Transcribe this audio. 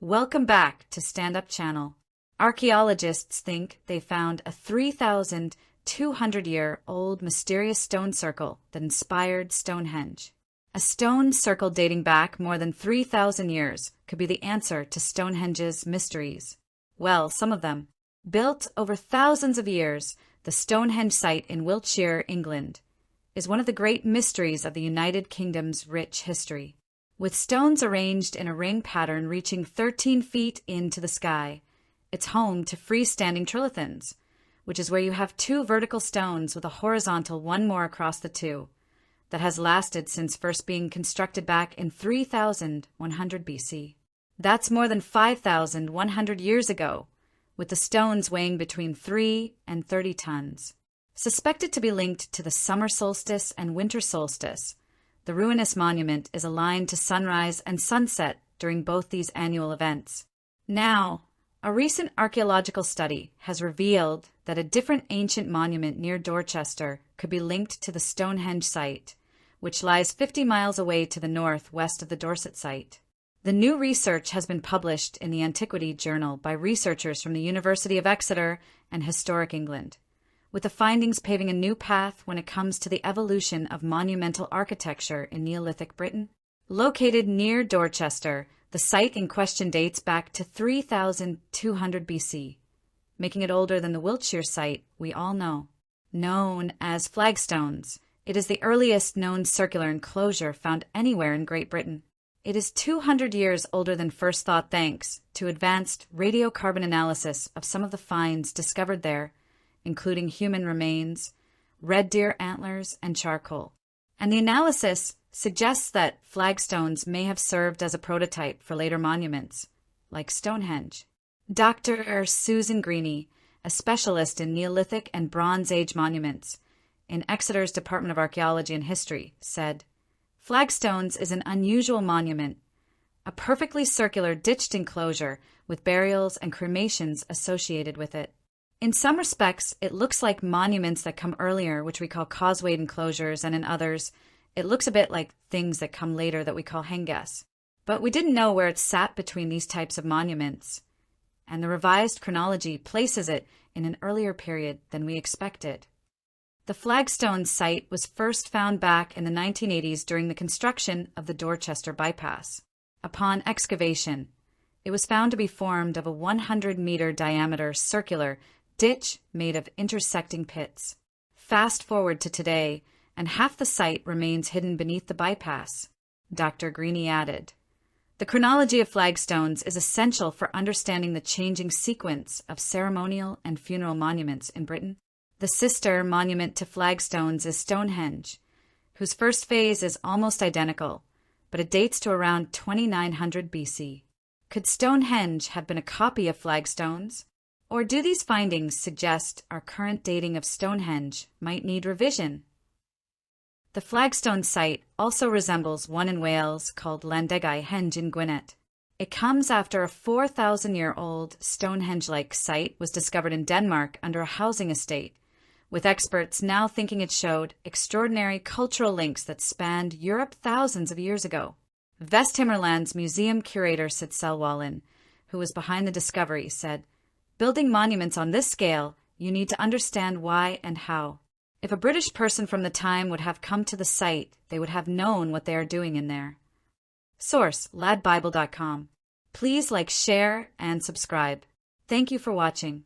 Welcome back to Stand Up Channel. Archaeologists think they found a 3,200-year-old mysterious stone circle that inspired Stonehenge. A stone circle dating back more than 3,000 years could be the answer to Stonehenge's mysteries. Well, some of them. Built over thousands of years, the Stonehenge site in Wiltshire, England, is one of the great mysteries of the United Kingdom's rich history. With stones arranged in a ring pattern reaching 13 feet into the sky, it's home to freestanding trilithons, which is where you have two vertical stones with a horizontal one more across the two, that has lasted since first being constructed back in 3,100 BC. That's more than 5,100 years ago, with the stones weighing between 3 and 30 tons. Suspected to be linked to the summer solstice and winter solstice, the ruinous monument is aligned to sunrise and sunset during both these annual events. Now, a recent archaeological study has revealed that a different ancient monument near Dorchester could be linked to the Stonehenge site, which lies 50 miles away to the north west of the Dorset site. The new research has been published in the Antiquity Journal by researchers from the University of Exeter and Historic England, with the findings paving a new path when it comes to the evolution of monumental architecture in Neolithic Britain. Located near Dorchester, the site in question dates back to 3,200 BC, making it older than the Wiltshire site we all know. Known as flagstones, it is the earliest known circular enclosure found anywhere in Great Britain. It is 200 years older than first thought thanks to advanced radiocarbon analysis of some of the finds discovered there, including human remains, red deer antlers, and charcoal. And the analysis suggests that flagstones may have served as a prototype for later monuments, like Stonehenge. Dr. Susan Greene, a specialist in Neolithic and Bronze Age monuments in Exeter's Department of Archaeology and History, said, "Flagstones is an unusual monument, a perfectly circular ditched enclosure with burials and cremations associated with it. In some respects, it looks like monuments that come earlier, which we call causewayed enclosures, and in others, it looks a bit like things that come later that we call henges. But we didn't know where it sat between these types of monuments, and the revised chronology places it in an earlier period than we expected." The flagstone site was first found back in the 1980s during the construction of the Dorchester bypass. Upon excavation, it was found to be formed of a 100-meter diameter circular ditch made of intersecting pits. Fast forward to today, and half the site remains hidden beneath the bypass, Dr. Greene added. The chronology of flagstones is essential for understanding the changing sequence of ceremonial and funeral monuments in Britain. The sister monument to flagstones is Stonehenge, whose first phase is almost identical, but it dates to around 2900 BC. Could Stonehenge have been a copy of flagstones? Or do these findings suggest our current dating of Stonehenge might need revision? The flagstone site also resembles one in Wales called Llandegai Henge in Gwynedd. It comes after a 4,000-year-old Stonehenge-like site was discovered in Denmark under a housing estate, with experts now thinking it showed extraordinary cultural links that spanned Europe thousands of years ago. Vesthimmerland's museum curator Sid Selwallin, who was behind the discovery, said, "Building monuments on this scale, you need to understand why and how. If a British person from the time would have come to the site, they would have known what they are doing in there." Source: ladbible.com. Please like, share, and subscribe. Thank you for watching.